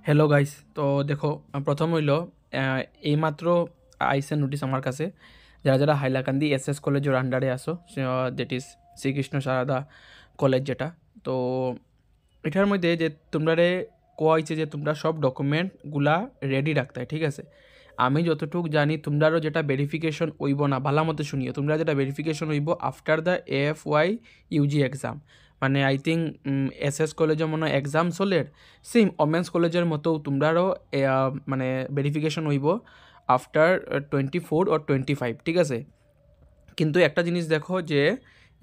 Hello guys, তো দেখো প্রথম হইল এইমাত্র আইসে নোটিস আমার কাছে যারা যারা হাইলাকান্দি এসএস কলেজের আন্ডারে আসো, that is Srikrishna Sarada college যেটা। তো এটার মধ্যে যে তোমরারে কোয়া হয়েছে যে তোমরা সব ডকুমেন্টগুলা রেডি রাখতে হয়, ঠিক আছে। আমি যতটুকু জানি তোমরারও যেটা ভেরিফিকেশন হইব না, ভালো মতো শুনিও, তোমরা যেটা ভেরিফিকেশন হইব after the AFY UG exam. মানে আই থিঙ্ক এসএস কলেজের মনে হয় এক্সাম চলের সেম ওমেন্স কলেজের মতো তোমরারও মানে ভেরিফিকেশন হইব আফটার 24 or 25, ঠিক আছে। কিন্তু একটা জিনিস দেখো যে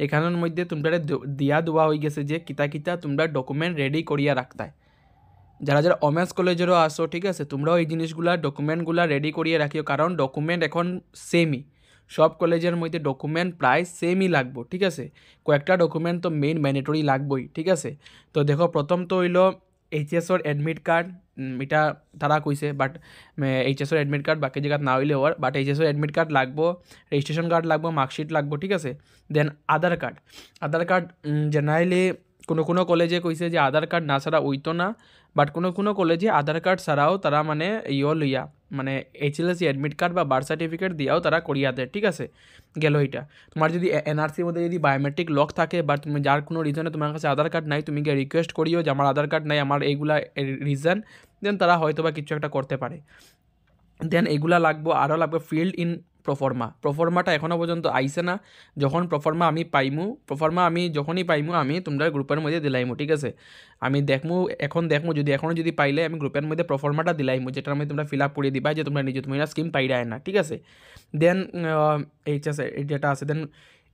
এখানের মধ্যে তোমরা দিয়া দেওয়া হয়ে গেছে যে কিতা কিতা তোমরা ডকুমেন্ট রেডি করিয়া রাখতায়। যারা যারা ওমেন্স কলেজেরও আসো, ঠিক আছে, তোমরাও এই জিনিসগুলা ডকুমেন্টগুলা রেডি করিয়ে রাখিও, কারণ ডকুমেন্ট এখন সেমই, সব কলেজের মধ্যে ডকুমেন্ট প্রায় সেমই লাগবো, ঠিক আছে। কয়েকটা ডকুমেন্ট তো মেইন ম্যান্ডেটরি লাগবোই, ঠিক আছে। তো দেখো প্রথম তো হইল এইচএসর অ্যাডমিট কার্ড, এটা তারা কইছে, বাট এইচএসর অ্যাডমিট কার্ড বাকি জায়গাত না হইলে ওর, বাট এইচএসর অ্যাডমিট কার্ড লাগবো, রেজিস্ট্রেশন কার্ড লাগবো, মার্কশিট লাগবো, ঠিক আছে। দেন আধার কার্ড। আধার কার্ড জেনারেলি কোনো কোনো কলেজে কইছে যে আধার কার্ড না ছাড়া হইতো না, বাট কোনো কোনো কলেজে আধার কার্ড ছাড়াও তারা মানে লইয়া মানে HLSC অ্যাডমিট কার্ড বা বার্থ সার্টিফিকেট দিয়াও তারা করিয়া দেয়, ঠিক আছে। গেল এটা। তোমার যদি এনআরসির মধ্যে যদি বায়োমেট্রিক লক থাকে বা তুমি যার কোনো রিজনে তোমার কাছে আধার কার্ড নাই, তুমি গিয়ে রিকোয়েস্ট করিও যে আমার আধার কার্ড নাই, আমার এইগুলা রিজন, দেন তারা হয়তো বা কিছু একটা করতে পারে। দেন এগুলা লাগবো, আরও লাগবে ফিল্ড ইন প্রফর্মা। প্রফর্মাটা এখনও পর্যন্ত আইসে না। যখন প্রফর্মা আমি পাইমু, প্রফর্মা আমি যখনই পাইমু আমি তোমরা গ্রুপের মধ্যে দিলাইমু, ঠিক আছে। আমি দেখমু যদি এখনও যদি পাইলে আমি গ্রুপের মধ্যে প্রফর্মাটা দিলাইমু, যেটার মধ্যে তোমরা ফিল আপ করে দিবা যে তোমরা নিজে তুমি স্কিম পাইরায় না, ঠিক আছে। দেন এইচএস যেটা আছে, দেন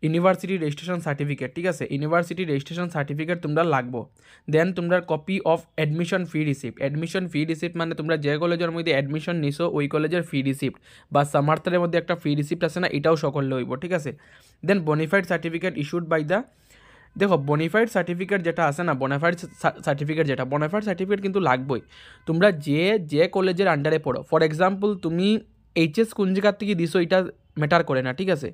ইউনিভার্সিটি রেজিস্ট্রেশন সার্টিফিকেট, ঠিক আছে, ইউনিভার্সিটি রেজিস্ট্রেশন সার্টিফিকেট তোমরা লাগবো। দেন তোমরা copy of admission fee receipt. Admission fee receipt মানে তোমরা যে কলেজের মধ্যে অ্যাডমিশন নিছো ওই কলেজের ফি রিসিপ্ট, বা সামার্থের মধ্যে একটা ফি রিসিপ্ট আছে না, এটাও সকলে হইব, ঠিক আছে। দেন বনিফাইড সার্টিফিকেট ইস্যুড বাই দ্য, দেখো বনিফাইড সার্টিফিকেট যেটা আছে না, বনিফাইড সার্টিফিকেট কিন্তু লাগবেই। তোমরা যে কলেজের আন্ডারে পড়ো, ফর এক্সাম্পল তুমি এইচএস কোন জায়গার থেকে দিছো এটা ম্যাটার করে না, ঠিক আছে।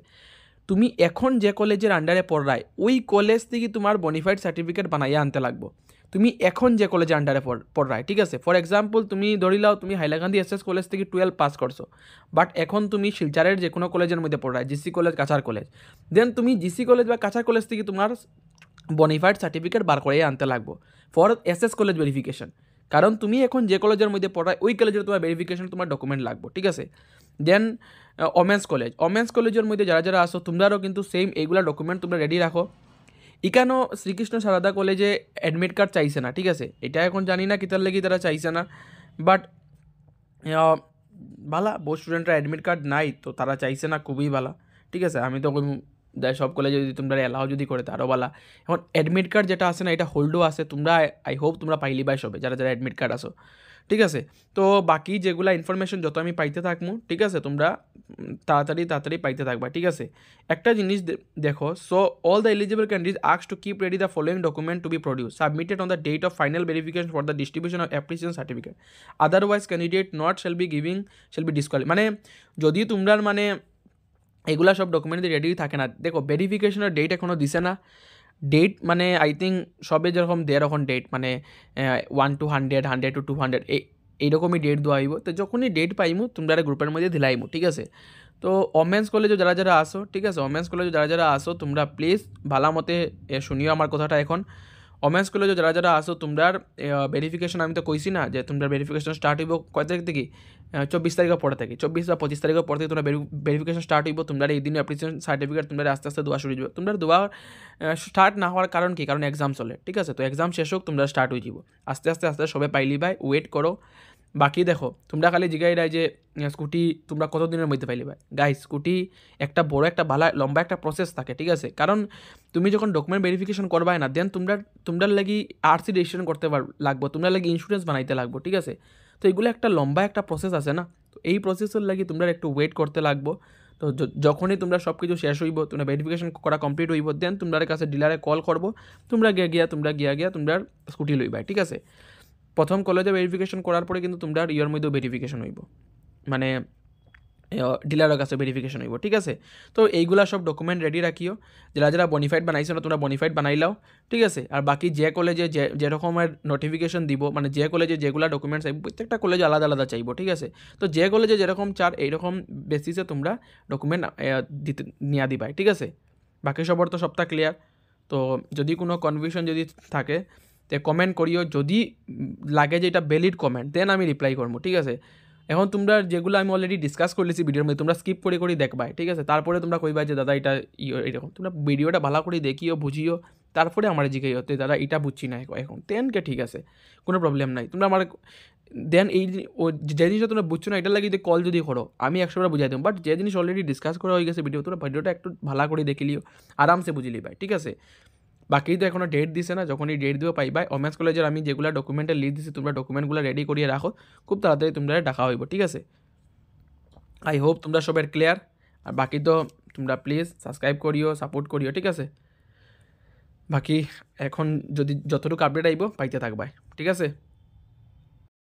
তুমি এখন যে কলেজের আন্ডারে পড়ায় ওই কলেজ থেকে তোমার বনিফাইড সার্টিফিকেট বানাইয়া আনতে লাগবো। তুমি এখন যে কলেজের আন্ডারে পড়ায়, ঠিক আছে। ফর এক্সাম্পল তুমি ধরিলাও তুমি হাইলাকান্দি এসএস কলেজ থেকে 12 পাস করছো, বাট এখন তুমি শিলচারের যে কোনো কলেজের মধ্যে পড়ায়, জিসি কলেজ, কাছার কলেজ, দেন তুমি জিসি কলেজ বা কাছার কলেজ থেকে তোমার বনিফাইড সার্টিফিকেট বার করে আনতে লাগবো ফর এসএস কলেজ ভেরিফিকেশন, কারণ তুমি এখন যে কলেজের মধ্যে পড়ায় ওই কলেজের তোমার ভেরিফিকেশন তোমার ডকুমেন্ট লাগবো, ঠিক আছে। দেন ওমেন্স কলেজের মধ্যে যারা যারা আসো তোমরাও কিন্তু সেম এইগুলা ডকুমেন্ট তোমরা রেডি রাখো। ইকানো শ্রীকৃষ্ণ সারদা কলেজে অ্যাডমিট কার্ড চাইছে না, ঠিক আছে। এটা এখন জানি না কিতার লেগে তারা চাইছে না, বাট ভালা বহু স্টুডেন্টরা অ্যাডমিট কার্ড নাই, তো তারা চাইছে না, খুবই ভালা, ঠিক আছে। আমি তো দেয় সব কলেজে যদি তোমরা অ্যালাউ যদি করে তারও ভালা। এখন অ্যাডমিট কার্ড যেটা আছে না, এটা হোল্ডও আছে, তোমরা আই হোপ তোমরা পাইলি বাই সবে যারা যারা অ্যাডমিট কার্ড আসো, ঠিক আছে। তো বাকি যেগুলা ইনফরমেশন যত আমি পাইতে থাকবো, ঠিক আছে, তোমরা তাড়াতাড়ি পাইতে থাকবা, ঠিক আছে। একটা জিনিস দেখো, so all the eligible candidate ask to keep ready the following document to be produce submitted on the date of final verification for the distribution of application certificate, otherwise candidate not shall be disqualified. মানে যদি তোমরা মানে এগুলা সব document ready থাকে না, দেখো ভেরিফিকেশনের ডেট এখনও দিছে না। ডেট মানে আই থিঙ্ক সবে যেরকম দেয় এরকম ডেট, মানে 1 to 100, 100 to 200 এইরকমই ডেট দেওয়া হইব। তো যখনই ডেট পাইমু তোমরা গ্রুপের মধ্যে দিলাইমু, ঠিক আছে। তো ওমেন্স কলেজে যারা যারা আসো, ঠিক আছে, ওমেন্স কলেজে যারা যারা আসো তোমরা প্লিজ ভালো মতে শুনিও আমার কথাটা। এখন ওমেন্স কলেজে যারা যারা আসো তোমরার ভেরিফিকেশন, আমি তো কইছি না যে তোমরা ভেরিফিকেশন স্টার্ট হইব কয় তারিখ থেকে, 24 তারিখের পরে থেকে, 24 বা 25 তারিখের পর থেকে তোমরা ভেরিফিকেশন স্টার্ট হইব। তোমরা এই দিনে অ্যাপ্লিকেশন সার্টিফিকেট তোমরা আস্তে আস্তে দেওয়া শুরু হয়ে যাবে। তোমরা দেওয়া স্টার্ট না হওয়ার কারণ কি, কারণ এক্সাম চলে, ঠিক আছে। তো এক্সাম শেষ হোক তোমরা স্টার্ট হয়ে যাব, আস্তে আস্তে সবে পাইলি ভাই, ওয়েট করো। বাকি দেখো তোমরা খালি জিগাই রায় যে স্কুটি তোমরা কত দিনের মধ্যে পাইলি ভাই, গাইস স্কুটি একটা বড় একটা ভালো লম্বা একটা প্রসেস থাকে, ঠিক আছে। কারণ তুমি যখন ডকুমেন্ট ভেরিফিকেশন করবাই না, দেন তোমরার লাগি আরসি রেজিস্ট্রেশন করতে লাগবো, তোমরা লাগি ইন্স্যুরেন্স বানাইতে লাগবো, ঠিক আছে। তো এগুলো একটা লম্বা একটা প্রসেস আছে না, তো এই প্রসেসের লাগি তোমরা একটু ওয়েট করতে লাগবো। তো যখনই তোমরা সব কিছু শেষ হইব, তোমরা ভেরিফিকেশন করা কমপ্লিট হইব, দেন তোমরা কাছে ডিলারে কল করবো, তোমরা গিয়া তোমরা স্কুটি লইবা, ঠিক আছে। প্রথম কলেজে ভেরিফিকেশন করার পরে কিন্তু তোমরা ইয়ার মধ্যেও ভেরিফিকেশন হইব, মানে ডিলারের কাছে ভেরিফিকেশন হইব, ঠিক আছে। তো এইগুলা সব ডকুমেন্ট রেডি রাখিও, যারা বনিফাইড বানাইছো না তোমরা বনিফাইড বানাই লাও, ঠিক আছে। আর বাকি যে কলেজে যে রকমের নোটিফিকেশন দিব, মানে যে কলেজে যেগুলো ডকুমেন্টস চাইব প্রত্যেকটা কলেজে আলাদা আলাদা চাইব, ঠিক আছে। তো যে কলেজে যেরকম চার এইরকম বেসিসে তোমরা ডকুমেন্ট দিতে নিয়ে দিবাই, ঠিক আছে। বাকি সবার তো সবটা ক্লিয়ার। তো যদি কোনো কনফিউশন যদি থাকে তে কমেন্ট করিও, যদি লাগে যে এটা ভ্যালিড কমেন্ট দেন আমি রিপ্লাই করবো, ঠিক আছে। এখন তোমরা যেগুলো আমি অলরেডি ডিসকাস করলেছি ভিডিওর মধ্যে তোমরা স্কিপ করে দেখবাই, ঠিক আছে। তারপরে তোমরা কইবা যে দাদা এটা এরকম, তোমরা ভিডিওটা ভালো করে দেখিও বুঝিও, তারপরে আমার জিজ্ঞাসা হতে দাদা এটা বুঝছি না এখন তেনকে, ঠিক আছে, কোনো প্রবলেম নাই। তোমরা আমার দেন এই যে জিনিসটা তোমরা বুঝছো না এটা লাগে কল যদি করো আমি 100বার বুঝাই দেবো, বাট যে জিনিস অলরেডি ডিসকাস করা হয়ে গেছে তোমরা ভিডিওটা একটু ভালো করে দেখিলিও, আরামসে বুঝিলি ভাই, ঠিক আছে। বাকি তো এখনও ডেট দিছে না, যখন এই ডেট দিও পাইবা। ওমেন্স কলেজের আমি যেগুলো ডকুমেন্টের লিস্ট দিছি তোমরা ডকুমেন্টগুলো রেডি করিয়ে রাখো, খুব তাড়াতাড়ি তোমরা ডাকা হইব, ঠিক আছে। আই হোপ তোমরা সবের ক্লিয়ার। আর বাকি তো তোমরা প্লিজ সাবস্ক্রাইব করিও, সাপোর্ট করিও, ঠিক আছে। বাকি এখন যদি যতটুকু আপডেট আইব পাইতে থাকবাই, ঠিক আছে।